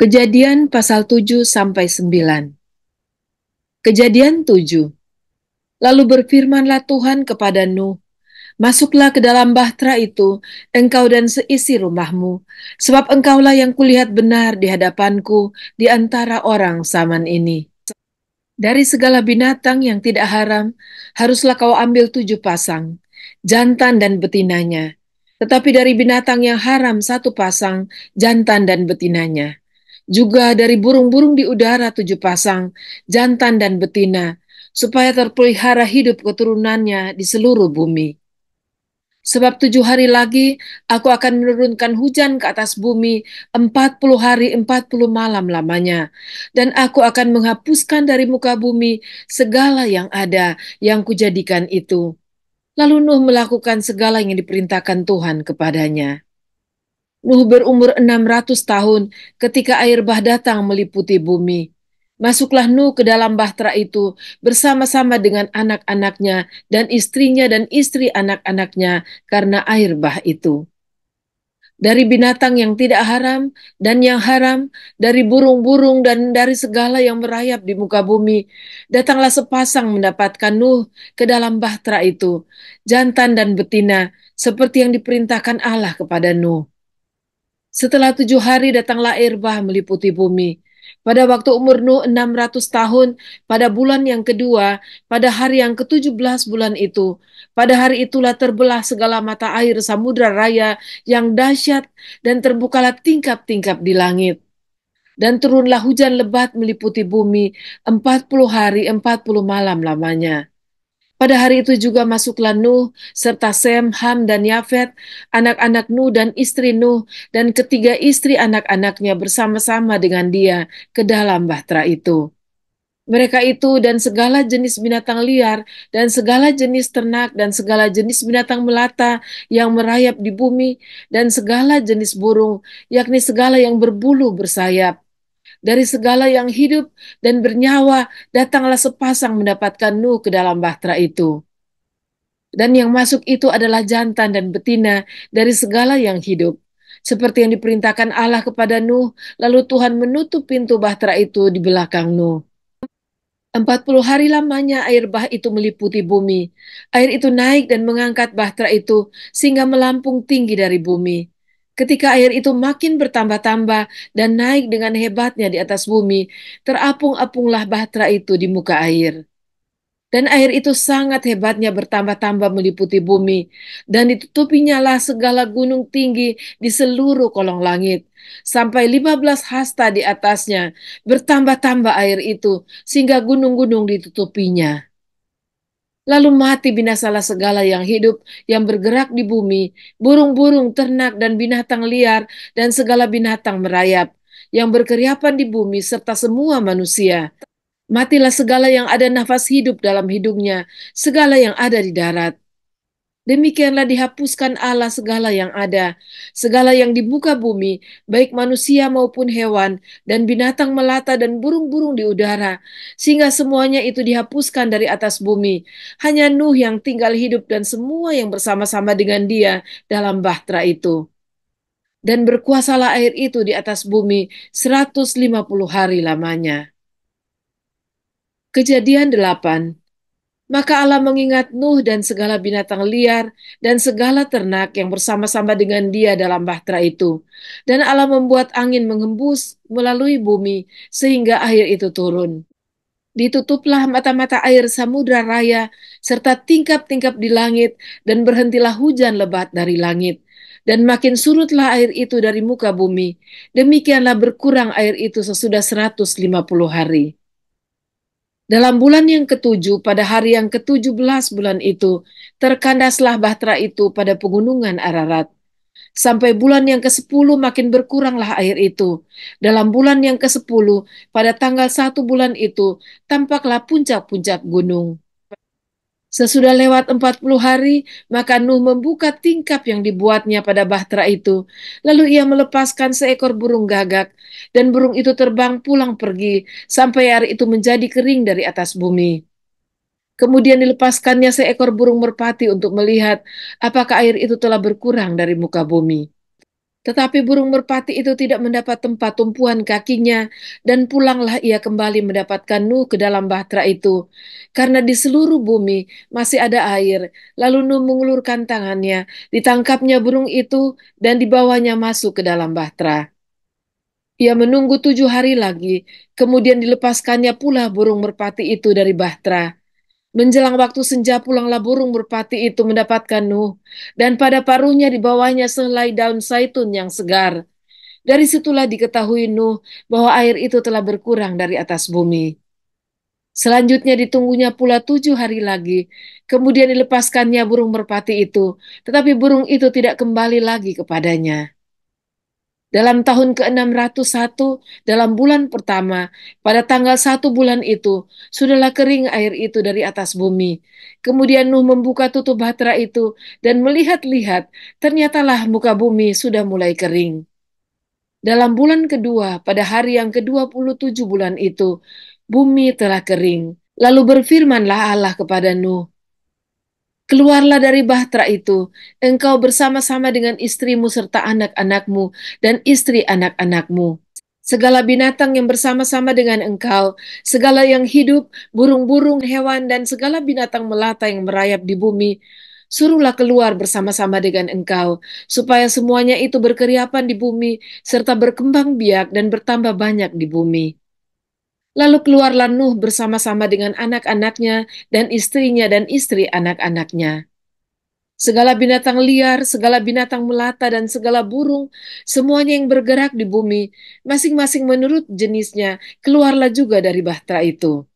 Kejadian pasal 7 sampai 9. Kejadian 7. Lalu berfirmanlah Tuhan kepada Nuh, "Masuklah ke dalam bahtera itu, engkau dan seisi rumahmu, sebab engkaulah yang kulihat benar di hadapanku di antara orang zaman ini. Dari segala binatang yang tidak haram, haruslah kau ambil 7 pasang, jantan dan betinanya. Tetapi dari binatang yang haram 1 pasang, jantan dan betinanya. Juga dari burung-burung di udara 7 pasang, jantan dan betina, supaya terpelihara hidup keturunannya di seluruh bumi. Sebab 7 hari lagi aku akan menurunkan hujan ke atas bumi 40 hari 40 malam lamanya. Dan aku akan menghapuskan dari muka bumi segala yang ada yang kujadikan itu. Lalu Nuh melakukan segala yang diperintahkan Tuhan kepadanya. Nuh berumur 600 tahun ketika air bah datang meliputi bumi. Masuklah Nuh ke dalam bahtera itu bersama-sama dengan anak-anaknya dan istrinya dan istri anak-anaknya karena air bah itu. Dari binatang yang tidak haram dan yang haram, dari burung-burung dan dari segala yang merayap di muka bumi, datanglah sepasang mendapatkan Nuh ke dalam bahtera itu, jantan dan betina, seperti yang diperintahkan Allah kepada Nuh. Setelah 7 hari datanglah air bah meliputi bumi. Pada waktu umur Nuh 600 tahun, pada bulan yang kedua, pada hari yang ke-17 bulan itu, pada hari itulah terbelah segala mata air samudra raya yang dahsyat dan terbukalah tingkap-tingkap di langit. Dan turunlah hujan lebat meliputi bumi 40 hari 40 malam lamanya. Pada hari itu juga masuklah Nuh, serta Sem, Ham, dan Yafet, anak-anak Nuh dan istri Nuh, dan ketiga istri anak-anaknya bersama-sama dengan dia ke dalam bahtera itu. Mereka itu dan segala jenis binatang liar, dan segala jenis ternak, dan segala jenis binatang melata yang merayap di bumi, dan segala jenis burung, yakni segala yang berbulu bersayap. Dari segala yang hidup dan bernyawa, datanglah sepasang mendapatkan Nuh ke dalam bahtera itu. Dan yang masuk itu adalah jantan dan betina dari segala yang hidup. Seperti yang diperintahkan Allah kepada Nuh, lalu Tuhan menutup pintu bahtera itu di belakang Nuh. 40 hari lamanya air bah itu meliputi bumi. Air itu naik dan mengangkat bahtera itu sehingga melampung tinggi dari bumi. Ketika air itu makin bertambah-tambah dan naik dengan hebatnya di atas bumi, terapung-apunglah bahtera itu di muka air. Dan air itu sangat hebatnya bertambah-tambah meliputi bumi, dan ditutupinya lah segala gunung tinggi di seluruh kolong langit, sampai 15 hasta di atasnya, bertambah-tambah air itu, sehingga gunung-gunung ditutupinya. Lalu mati binasalah segala yang hidup, yang bergerak di bumi, burung-burung, ternak, dan binatang liar, dan segala binatang merayap, yang berkeriapan di bumi, serta semua manusia. Matilah segala yang ada nafas hidup dalam hidungnya, segala yang ada di darat. Demikianlah dihapuskan Allah segala yang ada, segala yang di muka bumi, baik manusia maupun hewan, dan binatang melata dan burung-burung di udara, sehingga semuanya itu dihapuskan dari atas bumi. Hanya Nuh yang tinggal hidup dan semua yang bersama-sama dengan dia dalam bahtera itu. Dan berkuasalah air itu di atas bumi 150 hari lamanya. Kejadian 8. Maka Allah mengingat Nuh dan segala binatang liar dan segala ternak yang bersama-sama dengan dia dalam bahtera itu. Dan Allah membuat angin mengembus melalui bumi sehingga air itu turun. Ditutuplah mata-mata air samudra raya serta tingkap-tingkap di langit dan berhentilah hujan lebat dari langit. Dan makin surutlah air itu dari muka bumi. Demikianlah berkurang air itu sesudah 150 hari. Dalam bulan yang ketujuh, pada hari yang ke-17 bulan itu, terkandaslah bahtera itu pada pegunungan Ararat. Sampai bulan yang ke-10 makin berkuranglah air itu. Dalam bulan yang ke-10, pada tanggal 1 bulan itu, tampaklah puncak-puncak gunung. Sesudah lewat 40 hari, maka Nuh membuka tingkap yang dibuatnya pada bahtera itu. Lalu ia melepaskan seekor burung gagak, dan burung itu terbang pulang pergi, sampai air itu menjadi kering dari atas bumi. Kemudian dilepaskannya seekor burung merpati untuk melihat apakah air itu telah berkurang dari muka bumi. Tetapi burung merpati itu tidak mendapat tempat tumpuan kakinya, dan pulanglah ia kembali mendapatkan Nuh ke dalam bahtera itu. Karena di seluruh bumi masih ada air, lalu Nuh mengulurkan tangannya, ditangkapnya burung itu, dan dibawanya masuk ke dalam bahtera. Ia menunggu 7 hari lagi, kemudian dilepaskannya pula burung merpati itu dari bahtera. Menjelang waktu senja pulanglah burung merpati itu mendapatkan Nuh, dan pada paruhnya dibawanya sehelai daun zaitun yang segar. Dari situlah diketahui Nuh bahwa air itu telah berkurang dari atas bumi. Selanjutnya ditunggunya pula 7 hari lagi, kemudian dilepaskannya burung merpati itu, tetapi burung itu tidak kembali lagi kepadanya. Dalam tahun ke-601, dalam bulan pertama, pada tanggal 1 bulan itu, sudahlah kering air itu dari atas bumi. Kemudian Nuh membuka tutup bahtera itu dan melihat-lihat, ternyatalah muka bumi sudah mulai kering. Dalam bulan kedua, pada hari yang ke-27 bulan itu, bumi telah kering. Lalu berfirmanlah Allah kepada Nuh, "Keluarlah dari bahtera itu, engkau bersama-sama dengan istrimu serta anak-anakmu dan istri anak-anakmu. Segala binatang yang bersama-sama dengan engkau, segala yang hidup, burung-burung, hewan, dan segala binatang melata yang merayap di bumi, suruhlah keluar bersama-sama dengan engkau, supaya semuanya itu berkeriapan di bumi, serta berkembang biak dan bertambah banyak di bumi." Lalu keluarlah Nuh bersama-sama dengan anak-anaknya dan istrinya dan istri anak-anaknya. Segala binatang liar, segala binatang melata, dan segala burung, semuanya yang bergerak di bumi, masing-masing menurut jenisnya, keluarlah juga dari bahtera itu.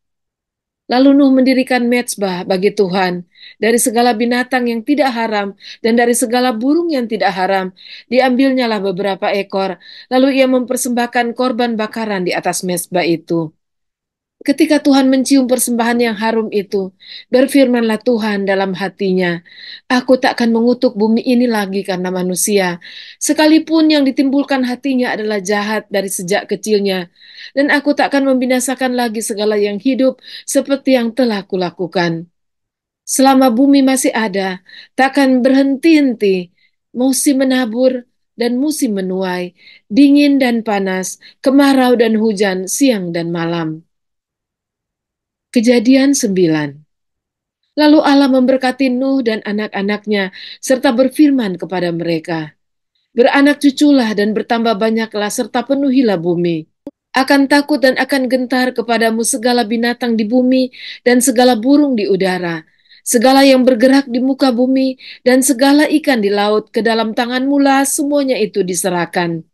Lalu Nuh mendirikan mezbah bagi Tuhan, dari segala binatang yang tidak haram, dan dari segala burung yang tidak haram, diambilnyalah beberapa ekor, lalu ia mempersembahkan korban bakaran di atas mezbah itu. Ketika Tuhan mencium persembahan yang harum itu, berfirmanlah Tuhan dalam hatinya, "Aku tak akan mengutuk bumi ini lagi karena manusia, sekalipun yang ditimbulkan hatinya adalah jahat dari sejak kecilnya, dan aku tak akan membinasakan lagi segala yang hidup seperti yang telah kulakukan. Selama bumi masih ada, tak akan berhenti-henti, musim menabur dan musim menuai, dingin dan panas, kemarau dan hujan, siang dan malam." Kejadian 9. Lalu Allah memberkati Nuh dan anak-anaknya, serta berfirman kepada mereka, "Beranak cuculah dan bertambah banyaklah, serta penuhilah bumi. Akan takut dan akan gentar kepadamu segala binatang di bumi dan segala burung di udara, segala yang bergerak di muka bumi, dan segala ikan di laut, ke dalam tanganmu lah semuanya itu diserahkan.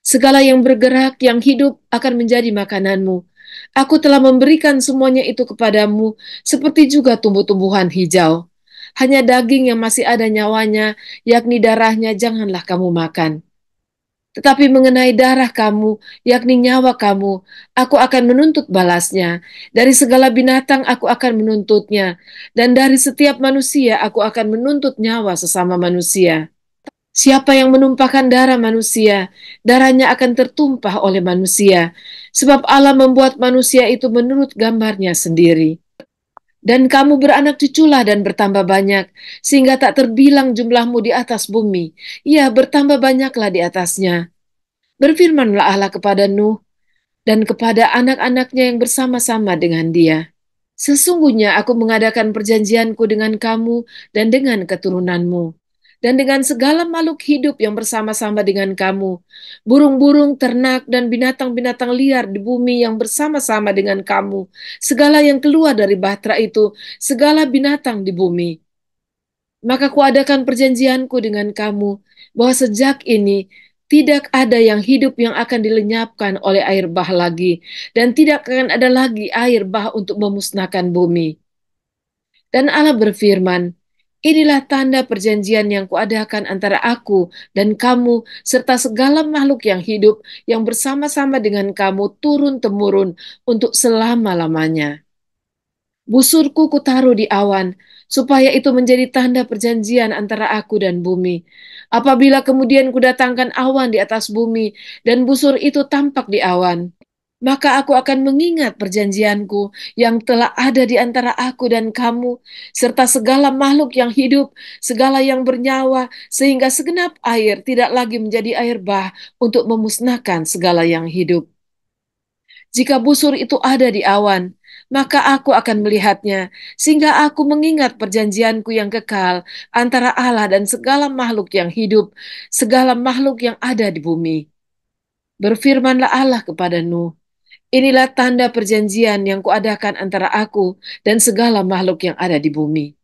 Segala yang bergerak, yang hidup akan menjadi makananmu. Aku telah memberikan semuanya itu kepadamu, seperti juga tumbuh-tumbuhan hijau. Hanya daging yang masih ada nyawanya, yakni darahnya, janganlah kamu makan. Tetapi mengenai darah kamu, yakni nyawa kamu, aku akan menuntut balasnya. Dari segala binatang aku akan menuntutnya, dan dari setiap manusia aku akan menuntut nyawa sesama manusia. Siapa yang menumpahkan darah manusia, darahnya akan tertumpah oleh manusia, sebab Allah membuat manusia itu menurut gambarnya sendiri. Dan kamu beranak cuculah dan bertambah banyak, sehingga tak terbilang jumlahmu di atas bumi. Ya, bertambah banyaklah di atasnya. Berfirmanlah Allah kepada Nuh dan kepada anak-anaknya yang bersama-sama dengan dia. "Sesungguhnya aku mengadakan perjanjianku dengan kamu dan dengan keturunanmu, dan dengan segala makhluk hidup yang bersama-sama dengan kamu, burung-burung, ternak, dan binatang-binatang liar di bumi yang bersama-sama dengan kamu, segala yang keluar dari bahtera itu, segala binatang di bumi. Maka kuadakan perjanjianku dengan kamu, bahwa sejak ini tidak ada yang hidup yang akan dilenyapkan oleh air bah lagi, dan tidak akan ada lagi air bah untuk memusnahkan bumi." Dan Allah berfirman, "Inilah tanda perjanjian yang kuadakan antara aku dan kamu, serta segala makhluk yang hidup yang bersama-sama dengan kamu turun-temurun untuk selama-lamanya. Busurku kutaruh di awan, supaya itu menjadi tanda perjanjian antara aku dan bumi. Apabila kemudian kudatangkan awan di atas bumi, dan busur itu tampak di awan, Maka aku akan mengingat perjanjianku yang telah ada di antara aku dan kamu, serta segala makhluk yang hidup, segala yang bernyawa, sehingga segenap air tidak lagi menjadi air bah untuk memusnahkan segala yang hidup. Jika busur itu ada di awan, maka aku akan melihatnya, sehingga aku mengingat perjanjianku yang kekal antara Allah dan segala makhluk yang hidup, segala makhluk yang ada di bumi. Berfirmanlah Allah kepada Nuh, inilah tanda perjanjian yang kuadakan antara aku dan segala makhluk yang ada di bumi.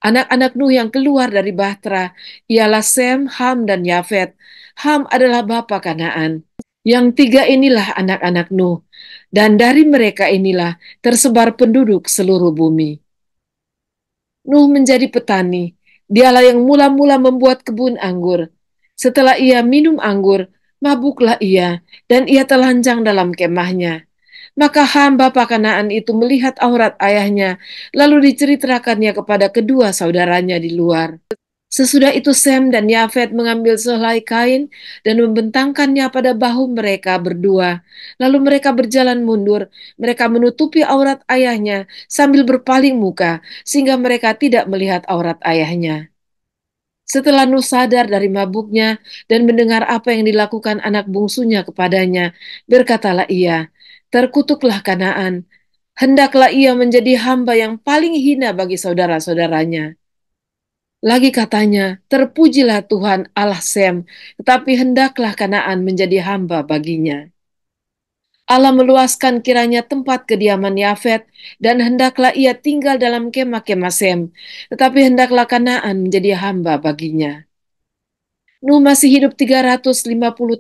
Anak-anak Nuh yang keluar dari Bahtera ialah Sem, Ham, dan Yafet. Ham adalah bapa Kanaan. Yang tiga inilah anak-anak Nuh, dan dari mereka inilah tersebar penduduk seluruh bumi. Nuh menjadi petani. Dialah yang mula-mula membuat kebun anggur. Setelah ia minum anggur, mabuklah ia, dan ia telanjang dalam kemahnya. Maka Ham bapa Kanaan itu melihat aurat ayahnya, lalu diceritakannya kepada kedua saudaranya di luar. Sesudah itu Sem dan Yafet mengambil sehelai kain dan membentangkannya pada bahu mereka berdua. Lalu mereka berjalan mundur, mereka menutupi aurat ayahnya sambil berpaling muka, sehingga mereka tidak melihat aurat ayahnya. Setelah Nuh sadar dari mabuknya dan mendengar apa yang dilakukan anak bungsunya kepadanya, berkatalah ia, "Terkutuklah Kanaan, hendaklah ia menjadi hamba yang paling hina bagi saudara-saudaranya." Lagi katanya, terpujilah Tuhan Allah Sem, tetapi hendaklah Kanaan menjadi hamba baginya. Allah meluaskan kiranya tempat kediaman Yafet, dan hendaklah ia tinggal dalam kemah-kemah Sem, tetapi hendaklah Kanaan menjadi hamba baginya. Nuh masih hidup 350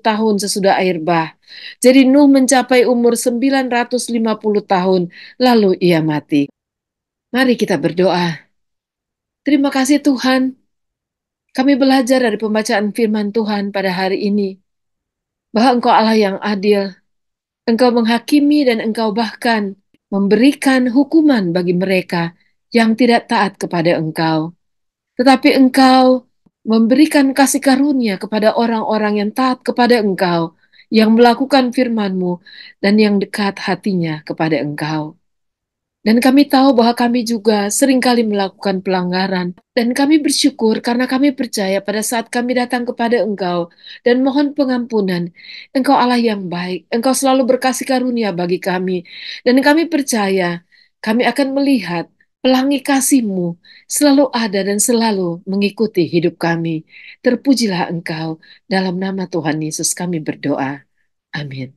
tahun sesudah air bah. Jadi Nuh mencapai umur 950 tahun, lalu ia mati. Mari kita berdoa. Terima kasih Tuhan, kami belajar dari pembacaan firman Tuhan pada hari ini, bahwa Engkau Allah yang adil, Engkau menghakimi dan Engkau bahkan memberikan hukuman bagi mereka yang tidak taat kepada Engkau. Tetapi Engkau memberikan kasih karunia kepada orang-orang yang taat kepada Engkau, yang melakukan firman-Mu, dan yang dekat hatinya kepada Engkau. Dan kami tahu bahwa kami juga seringkali melakukan pelanggaran. Dan kami bersyukur karena kami percaya pada saat kami datang kepada Engkau dan mohon pengampunan. Engkau Allah yang baik. Engkau selalu berkasih karunia bagi kami. Dan kami percaya kami akan melihat pelangi kasih-Mu selalu ada dan selalu mengikuti hidup kami. Terpujilah Engkau. Dalam nama Tuhan Yesus kami berdoa. Amin.